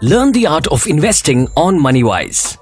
Learn the art of investing on MoneyWise.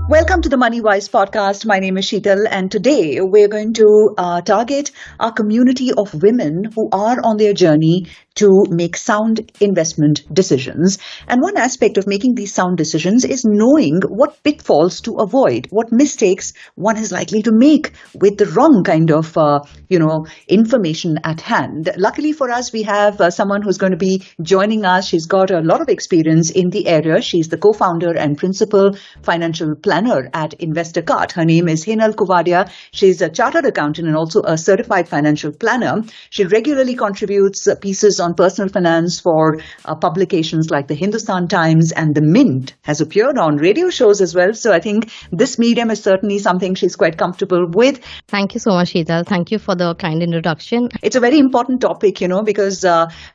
Welcome to the MoneyWise podcast. My name is Sheetal, and today we're going to target our community of women who are on their journey to make sound investment decisions. And one aspect of making these sound decisions is knowing what pitfalls to avoid, what mistakes one is likely to make with the wrong kind of, information at hand. Luckily for us, we have someone who's going to be joining us. She's got a lot of experience in the area. She's the co-founder and principal financial planner at InvestorKart. Her name is Hinal Kuvadia. She's a chartered accountant and also a certified financial planner. She regularly contributes pieces on personal finance for publications like the Hindustan Times and the Mint, has appeared on radio shows as well. So I think this medium is certainly something she's quite comfortable with. Thank you so much, Sheetal. Thank you for the kind introduction. It's a very important topic, because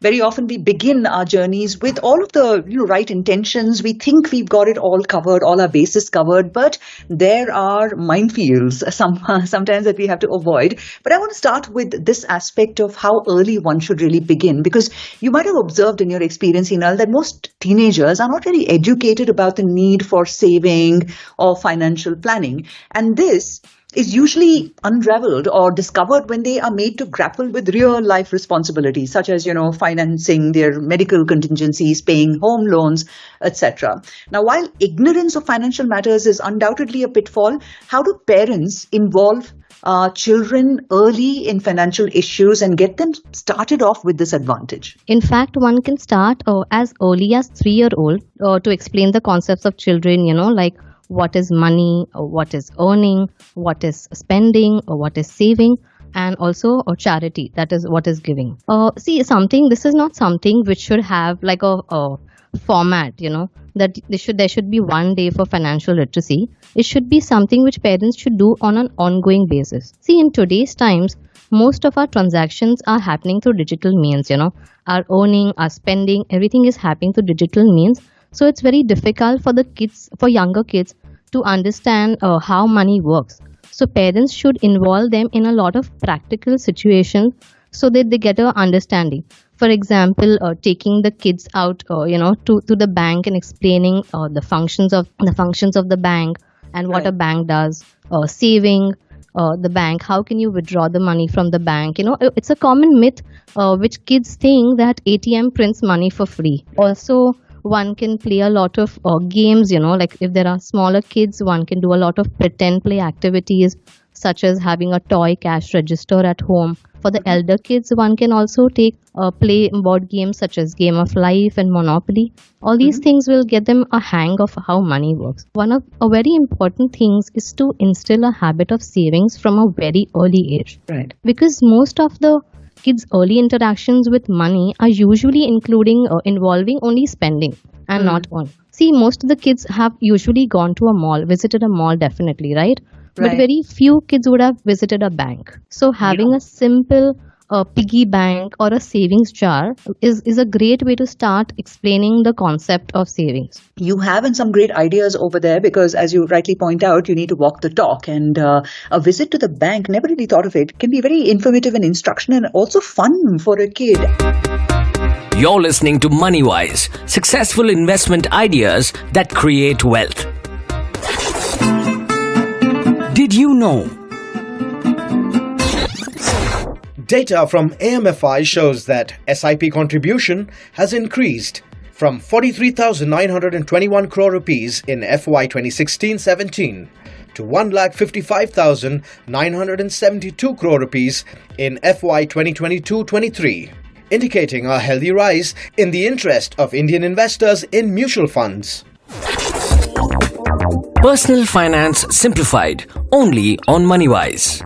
very often we begin our journeys with all of the right intentions. We think we've got it all covered, all our bases covered, but there are minefields sometimes that we have to avoid. But I want to start with this aspect of how early one should really begin, because you might have observed in your experience, Hinal, that most teenagers are not really educated about the need for saving or financial planning. And this is usually unraveled or discovered when they are made to grapple with real life responsibilities, such as, financing their medical contingencies, paying home loans, etc. Now, while ignorance of financial matters is undoubtedly a pitfall, how do parents involve children early in financial issues and get them started off with this advantage? In fact, one can start as early as 3-year-old to explain the concepts of children, like what is money, or what is earning, what is spending, or what is saving, and also charity, that is what is giving. This is not something which should have like a format, that there should be one day for financial literacy. It should be something which parents should do on an ongoing basis. See, in today's times, most of our transactions are happening through digital means, our earning, our spending, everything is happening through digital means. So it's very difficult for younger kids to understand how money works. So parents should involve them in a lot of practical situations so that they get an understanding. For example, taking the kids out, to the bank and explaining the functions of the bank and what a bank does. Saving the bank, how can you withdraw the money from the bank? It's a common myth which kids think that ATM prints money for free. Also, one can play a lot of games, like if there are smaller kids, one can do a lot of pretend play activities, such as having a toy cash register at home. For the elder kids, one can also play board games such as Game of Life and Monopoly. All these things will get them a hang of how money works. One of a very important things is to instill a habit of savings from a very early age. Right. Because most of the kids' early interactions with money are usually involving only spending and not on. See, most of the kids have usually gone to a mall, visited a mall definitely, right? But very few kids would have visited a bank. So having a simple piggy bank or a savings jar is a great way to start explaining the concept of savings. You have some great ideas over there because, as you rightly point out, you need to walk the talk. And a visit to the bank, never really thought of it, can be very informative and instructional and also fun for a kid. You're listening to MoneyWise, successful investment ideas that create wealth. Did you know? Data from AMFI shows that SIP contribution has increased from 43,921 crore rupees in FY 2016-17 to 1,55,972 crore rupees in FY 2022-23, indicating a healthy rise in the interest of Indian investors in mutual funds. Personal finance simplified, only on MoneyWise.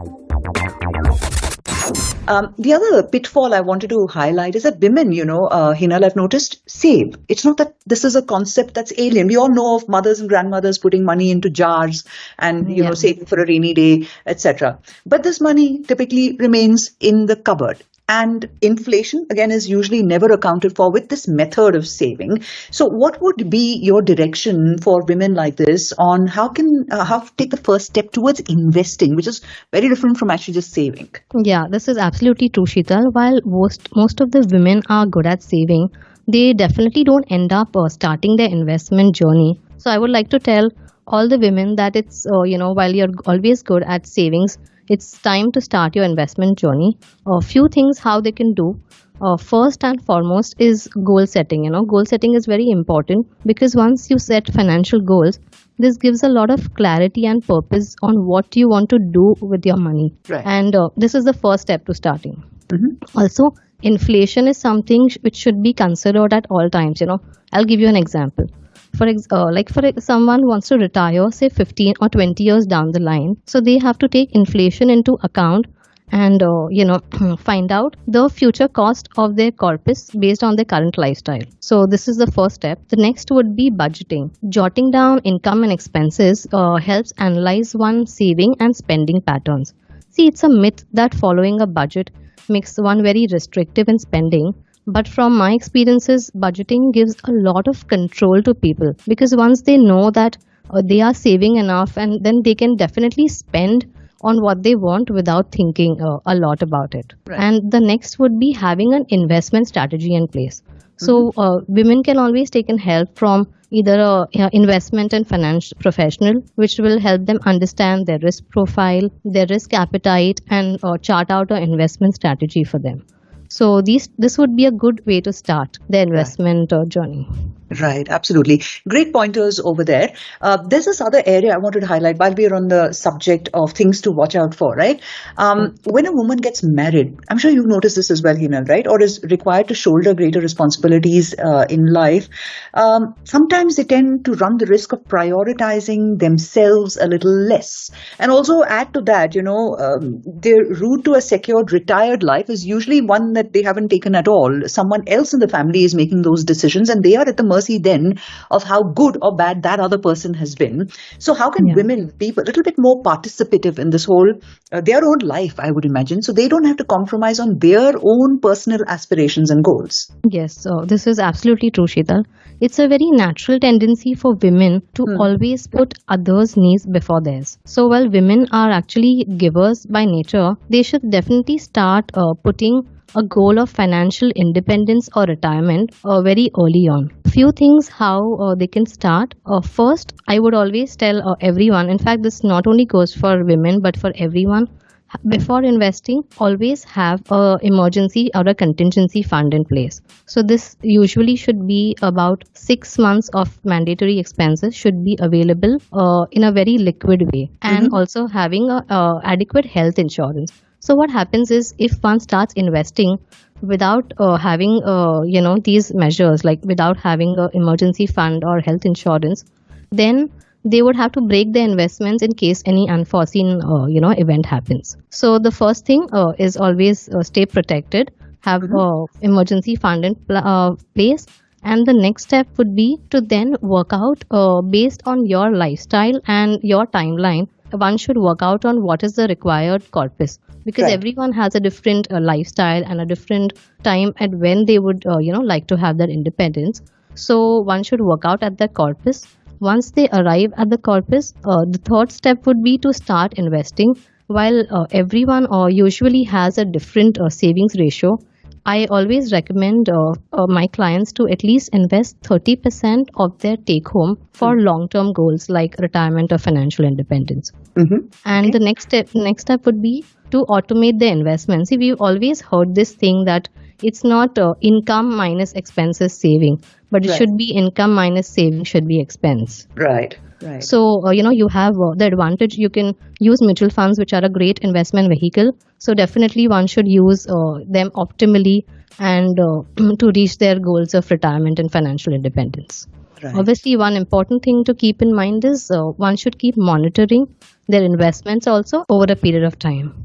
The other pitfall I wanted to highlight is that women, Hinal, I've noticed, save. It's not that this is a concept that's alien. We all know of mothers and grandmothers putting money into jars and, saving for a rainy day, etc. But this money typically remains in the cupboard. And inflation, again, is usually never accounted for with this method of saving. So what would be your direction for women like this on how to take the first step towards investing, which is very different from actually just saving? Yeah, this is absolutely true, Sheetal. While most of the women are good at saving, they definitely don't end up starting their investment journey. So I would like to tell all the women that it's while you're always good at savings, it's time to start your investment journey. A few things how they can do. First and foremost is goal setting. Goal setting is very important because once you set financial goals, this gives a lot of clarity and purpose on what you want to do with your money. Right. And this is the first step to starting. Mm-hmm. Also, inflation is something which should be considered at all times. I'll give you an example. For someone who wants to retire, say 15 or 20 years down the line, so they have to take inflation into account and find out the future cost of their corpus based on their current lifestyle. So this is the first step. The next would be budgeting. Jotting down income and expenses helps analyze one's saving and spending patterns. See, it's a myth that following a budget makes one very restrictive in spending. But from my experiences, budgeting gives a lot of control to people because once they know that they are saving enough, and then they can definitely spend on what they want without thinking a lot about it. Right. And the next would be having an investment strategy in place. So women can always take in help from either a investment and finance professional, which will help them understand their risk profile, their risk appetite, and chart out an investment strategy for them. So this would be a good way to start the investment journey. Right, absolutely. Great pointers over there. There's this other area I wanted to highlight while we're on the subject of things to watch out for, right? When a woman gets married, I'm sure you've noticed this as well, Hinal, right? Or is required to shoulder greater responsibilities in life. Sometimes they tend to run the risk of prioritizing themselves a little less. And also add to that, their route to a secured retired life is usually one that they haven't taken at all. Someone else in the family is making those decisions and they are at the mercy then of how good or bad that other person has been. So how can women be a little bit more participative in this whole, their own life, I would imagine, so they don't have to compromise on their own personal aspirations and goals? Yes, so this is absolutely true, Sheetal. It's a very natural tendency for women to always put others' needs before theirs. So while women are actually givers by nature, they should definitely start putting a goal of financial independence or retirement very early on. Few things how they can start. First, I would always tell everyone, in fact, this not only goes for women but for everyone, before investing, always have a emergency or a contingency fund in place. So this usually should be about 6 months of mandatory expenses should be available in a very liquid way, and also having adequate health insurance. So what happens is if one starts investing without having these measures, like without having an emergency fund or health insurance, then they would have to break their investments in case any unforeseen event happens. So the first thing is always stay protected, have emergency fund in place, and the next step would be to then work out based on your lifestyle and your timeline. One should work out on what is the required corpus, because everyone has a different lifestyle and a different time at when they would like to have their independence. So one should work out at that corpus. Once they arrive at the corpus, the third step would be to start investing. While everyone usually has a different savings ratio, I always recommend my clients to at least invest 30% of their take home for long-term goals like retirement or financial independence. And the next step would be to automate the investments. See, we've always heard this thing that it's not income minus expenses saving, but it should be income minus saving should be expense. Right. So, you have the advantage. You can use mutual funds, which are a great investment vehicle. So definitely one should use them optimally and to reach their goals of retirement and financial independence. Obviously, one important thing to keep in mind is one should keep monitoring their investments also over a period of time.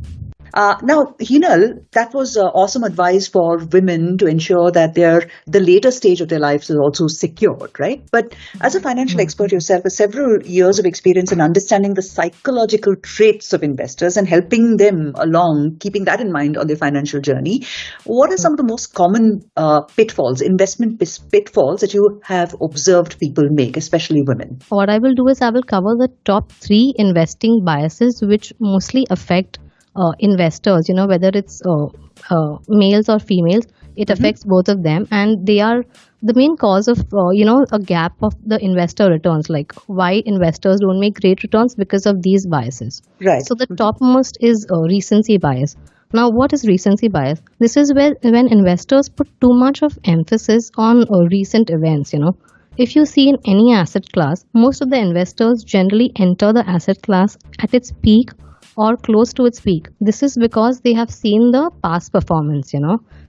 Now, Hinal, that was awesome advice for women to ensure that the later stage of their lives is also secured, right? But as a financial expert yourself, with several years of experience in understanding the psychological traits of investors and helping them along, keeping that in mind on their financial journey, what are some of the most common pitfalls, investment pitfalls that you have observed people make, especially women? What I will do is I will cover the top 3 investing biases which mostly affect investors, whether it's males or females. It affects both of them, and they are the main cause of a gap of the investor returns, like why investors don't make great returns because of these biases. Right. So the topmost is recency bias. Now, what is recency bias? This is when investors put too much of emphasis on recent events. If you see in any asset class, most of the investors generally enter the asset class at its peak or close to its peak. This is because they have seen the past performance.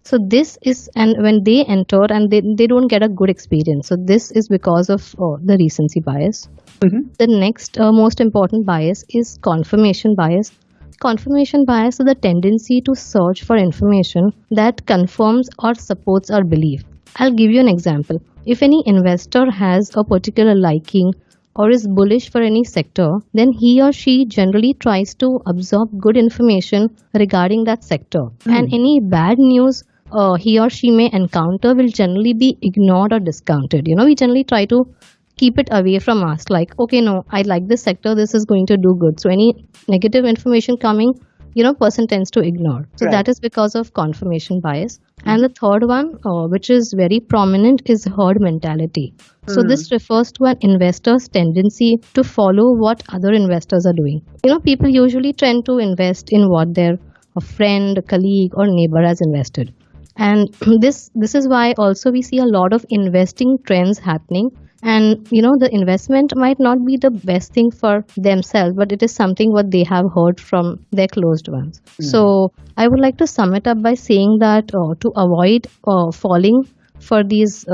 So this is, and when they enter and they don't get a good experience. So this is because of the recency bias. The next most important bias is confirmation bias. Confirmation bias is the tendency to search for information that confirms or supports our belief. I'll give you an example. If any investor has a particular liking or is bullish for any sector, then he or she generally tries to absorb good information regarding that sector. And any bad news he or she may encounter will generally be ignored or discounted. We generally try to keep it away from us. Like, okay, no, I like this sector, this is going to do good. So any negative information coming, person tends to ignore. So that is because of confirmation bias. And the third one, which is very prominent, is herd mentality. So this refers to an investor's tendency to follow what other investors are doing. People usually tend to invest in what their friend, colleague, or neighbor has invested. And this is why also we see a lot of investing trends happening. And, the investment might not be the best thing for themselves, but it is something what they have heard from their closed ones. So I would like to sum it up by saying that to avoid falling for these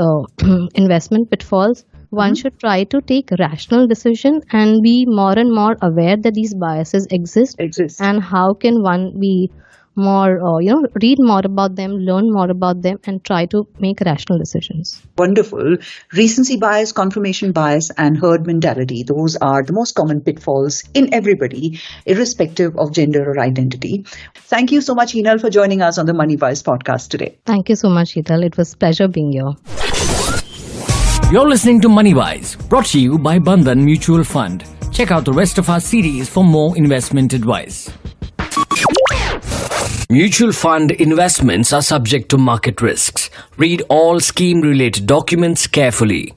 investment pitfalls, one should try to take rational decision and be more and more aware that these biases exist. And how can one be more, read more about them, learn more about them, and try to make rational decisions. Wonderful. Recency bias, confirmation bias, and herd mentality. Those are the most common pitfalls in everybody, irrespective of gender or identity. Thank you so much, Hinal, for joining us on the Money Wise podcast today. Thank you so much, Hital. It was a pleasure being here. You're listening to MoneyWise, brought to you by Bandhan Mutual Fund. Check out the rest of our series for more investment advice. Mutual fund investments are subject to market risks. Read all scheme-related documents carefully.